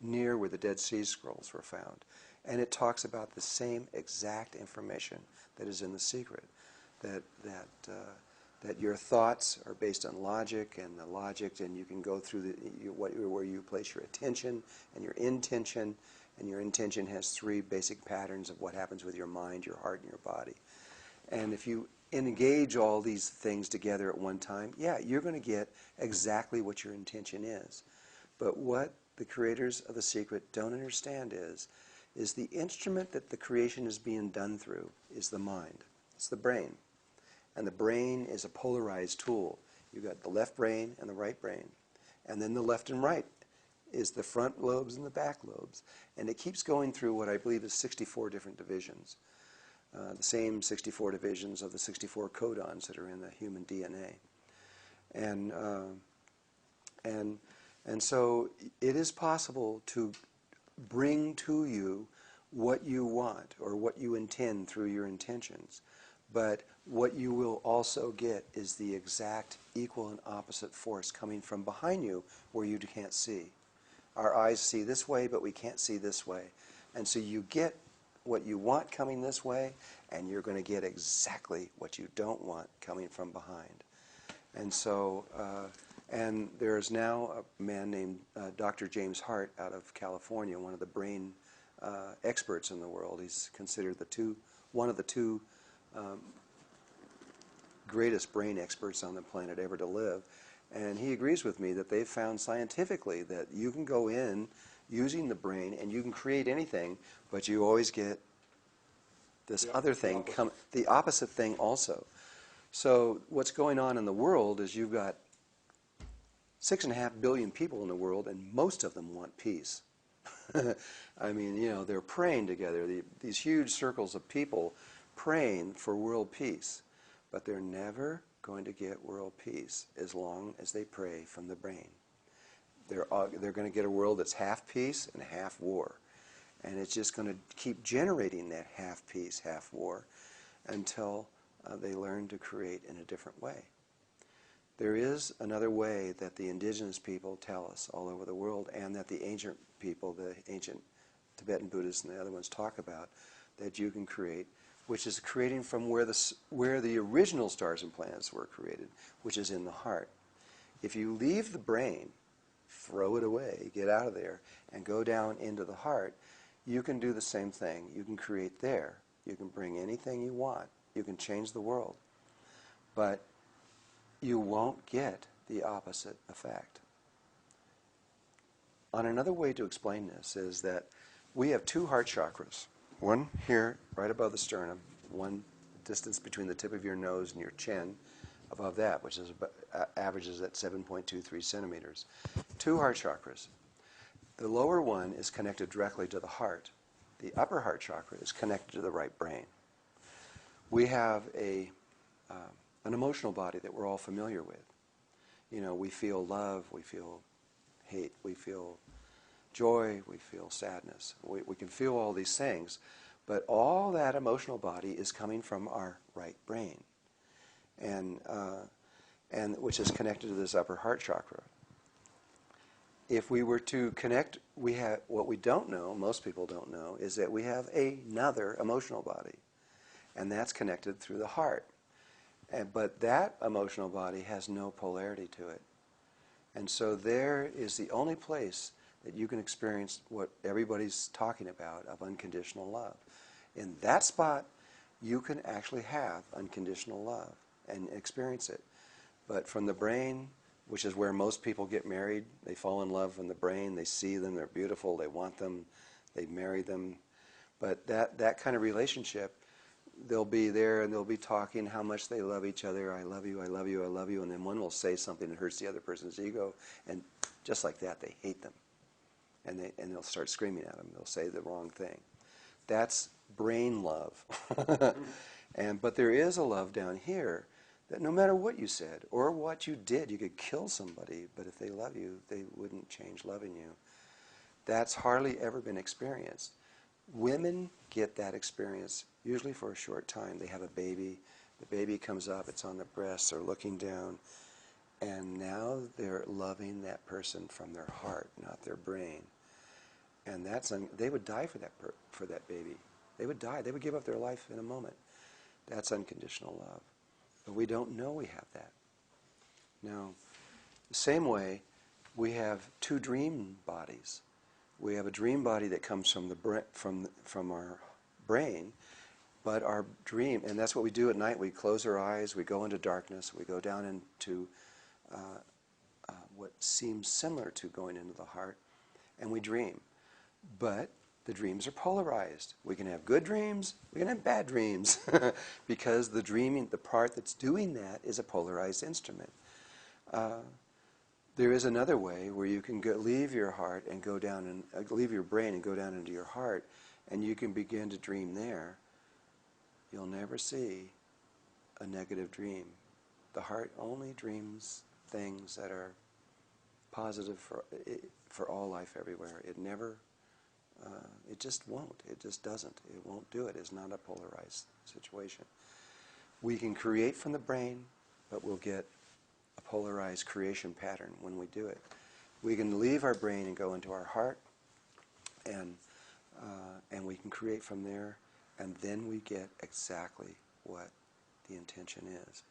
near where the Dead Sea Scrolls were found. And it talks about the same exact information that is in The Secret, that your thoughts are based on logic, and you can go through where you place your attention and your intention, and your intention has three basic patterns of what happens with your mind, your heart, and your body. And if you engage all these things together at one time, yeah, you're going to get exactly what your intention is. But what the creators of The Secret don't understand is the instrument that the creation is being done through is the mind. It's the brain. And the brain is a polarized tool. You've got the left brain and the right brain. And then the left and right is the front lobes and the back lobes. And it keeps going through what I believe is 64 different divisions. The same 64 divisions of the 64 codons that are in the human DNA. And so it is possible to bring to you what you want or what you intend through your intentions. But what you will also get is the exact equal and opposite force coming from behind you where you can't see. Our eyes see this way, but we can't see this way. And so you get what you want coming this way, and you're going to get exactly what you don't want coming from behind. And so, and there is now a man named Dr. James Hart out of California, one of the brain experts in the world. He's considered one of the two greatest brain experts on the planet ever to live. And he agrees with me that they've found scientifically that you can go in using the brain and you can create anything, but you always get this other thing, the opposite thing also. So what's going on in the world is you've got 6.5 billion people in the world, and most of them want peace. I mean, you know, they're praying together, these huge circles of people praying for world peace. But they're never going to get world peace as long as they pray from the brain. They're going to get a world that's half peace and half war. And it's just going to keep generating that half peace, half war until they learn to create in a different way. There is another way that the indigenous people tell us all over the world, and that the ancient people, the ancient Tibetan Buddhists and the other ones talk about, that you can create, which is creating from where the original stars and planets were created, which is in the heart. If you leave the brain, throw it away, get out of there, and go down into the heart, you can do the same thing. You can create there. You can bring anything you want. You can change the world. But you won't get the opposite effect. On another way to explain this is that we have two heart chakras. One here, right above the sternum, one distance between the tip of your nose and your chin, above that, which is averages at 7.23 centimeters. Two heart chakras. The lower one is connected directly to the heart. The upper heart chakra is connected to the right brain. We have an emotional body that we're all familiar with. You know, we feel love, we feel hate, we feel joy, we feel sadness. We can feel all these things, but all that emotional body is coming from our right brain, and which is connected to this upper heart chakra. If we were to connect, what we don't know, most people don't know, is that we have another emotional body, and that's connected through the heart. But that emotional body has no polarity to it. And so there is the only place that you can experience what everybody's talking about of unconditional love. In that spot, you can actually have unconditional love and experience it. But from the brain, which is where most people get married, they fall in love from the brain, they see them, they're beautiful, they want them, they marry them. But that kind of relationship, they'll be there and they'll be talking how much they love each other. I love you, I love you, I love you. And then one will say something that hurts the other person's ego. And just like that, they hate them. And they'll start screaming at them. They'll say the wrong thing. That's brain love. But there is a love down here that no matter what you said or what you did, you could kill somebody, but if they love you, they wouldn't change loving you. That's hardly ever been experienced. Women get that experience usually for a short time. They have a baby, the baby comes up, it's on the breast, they're looking down, and now they're loving that person from their heart, not their brain. And they would die for for that baby. They would die. They would give up their life in a moment. That's unconditional love. But we don't know we have that. Now, the same way, we have two dream bodies. We have a dream body that comes from from our brain, but our dream, and that's what we do at night. We close our eyes, we go into darkness, we go down into what seems similar to going into the heart, and we dream. But the dreams are polarized. We can have good dreams, we can have bad dreams, because the dreaming, the part that's doing that, is a polarized instrument. There is another way where you can leave your heart and go down and leave your brain and go down into your heart, and you can begin to dream there. You'll never see a negative dream. The heart only dreams things that are positive for all life everywhere. It never, it just won't. It just doesn't. It won't do it. It's not a polarized situation. We can create from the brain, but we'll get a polarized creation pattern when we do it. We can leave our brain and go into our heart, and we can create from there, and then we get exactly what the intention is.